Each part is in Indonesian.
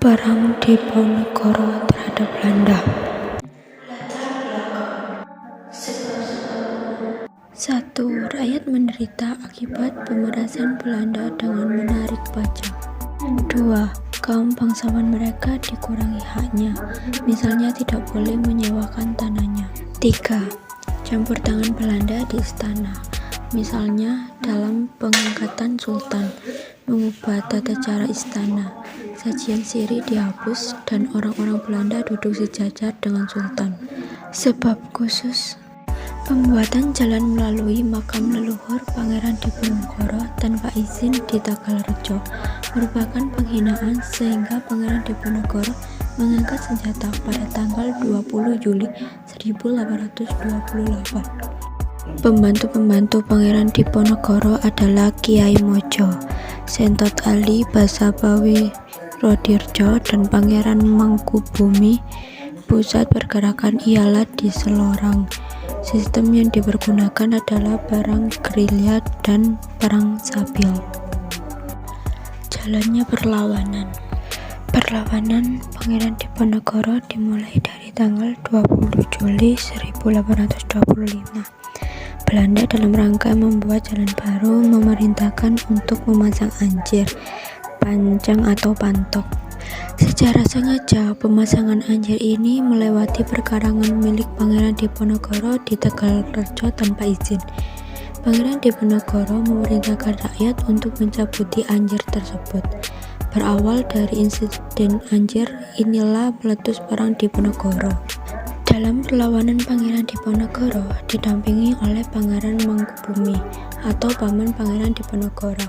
Perang Diponegoro terhadap Belanda. 1. Rakyat menderita akibat pemerasan Belanda dengan menarik pajak. 2. Kaum bangsawan mereka dikurangi haknya, misalnya tidak boleh menyewakan tanahnya. 3. Campur tangan Belanda di istana, misalnya dalam pengangkatan sultan, mengubah tata cara istana, sajian sirih dihapus, dan orang-orang Belanda duduk sejajar dengan sultan. Sebab khusus pembuatan jalan melalui makam leluhur Pangeran Diponegoro tanpa izin di Tagalrejo merupakan penghinaan, sehingga Pangeran Diponegoro mengangkat senjata pada tanggal 20 Juli 1828. Pembantu-pembantu Pangeran Diponegoro adalah Kiai Mojo, Sentot Ali Basabawi Rodirjo, dan Pangeran Mangkubumi. Pusat pergerakan ialah di Selorang. Sistem yang dipergunakan adalah perang gerilya dan perang sabil. Jalannya perlawanan. Perlawanan Pangeran Diponegoro dimulai dari tanggal 20 Juli 1825. Belanda dalam rangka membuat jalan baru memerintahkan untuk memasang anjir, pancang atau pantok. Secara sengaja, pemasangan anjir ini melewati perkarangan milik Pangeran Diponegoro di Tagalrejo tanpa izin. Pangeran Diponegoro memerintahkan rakyat untuk mencabuti anjir tersebut. Berawal dari insiden anjir inilah meletus perang Diponegoro. Dalam perlawanan, Pangeran Diponegoro didampingi oleh Pangeran Mangkubumi atau paman Pangeran Diponegoro,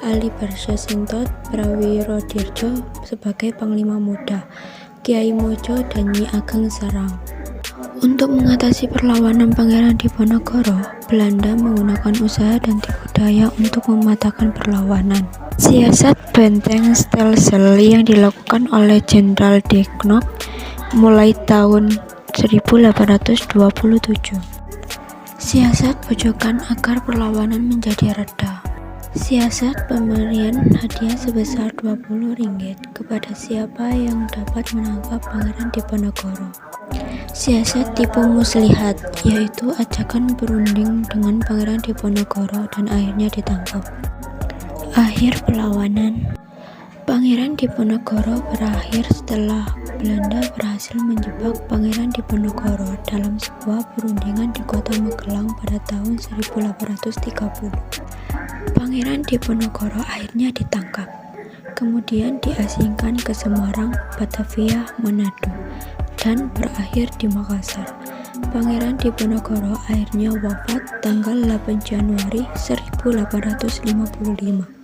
Ali Barsha Sentot Prawirodirjo sebagai Panglima Muda, Kiai Mojo, dan Nyi Ageng Serang. Untuk mengatasi perlawanan Pangeran Diponegoro, Belanda menggunakan usaha dan tipu daya untuk mematahkan perlawanan. Siasat benteng Stelsel yang dilakukan oleh Jenderal De Knok mulai tahun 1827. Siasat pojokan agar perlawanan menjadi reda. Siasat pemberian hadiah sebesar 20 ringgit kepada siapa yang dapat menangkap Pangeran Diponegoro. Siasat tipu muslihat, yaitu ajakan berunding dengan Pangeran Diponegoro dan akhirnya ditangkap. Akhir perlawanan. Pangeran Diponegoro berakhir setelah Belanda berhasil menjebak Pangeran Diponegoro dalam sebuah perundingan di kota Magelang pada tahun 1830. Pangeran Diponegoro akhirnya ditangkap, kemudian diasingkan ke Semarang, Batavia, Manado, dan berakhir di Makassar. Pangeran Diponegoro akhirnya wafat tanggal 8 Januari 1855.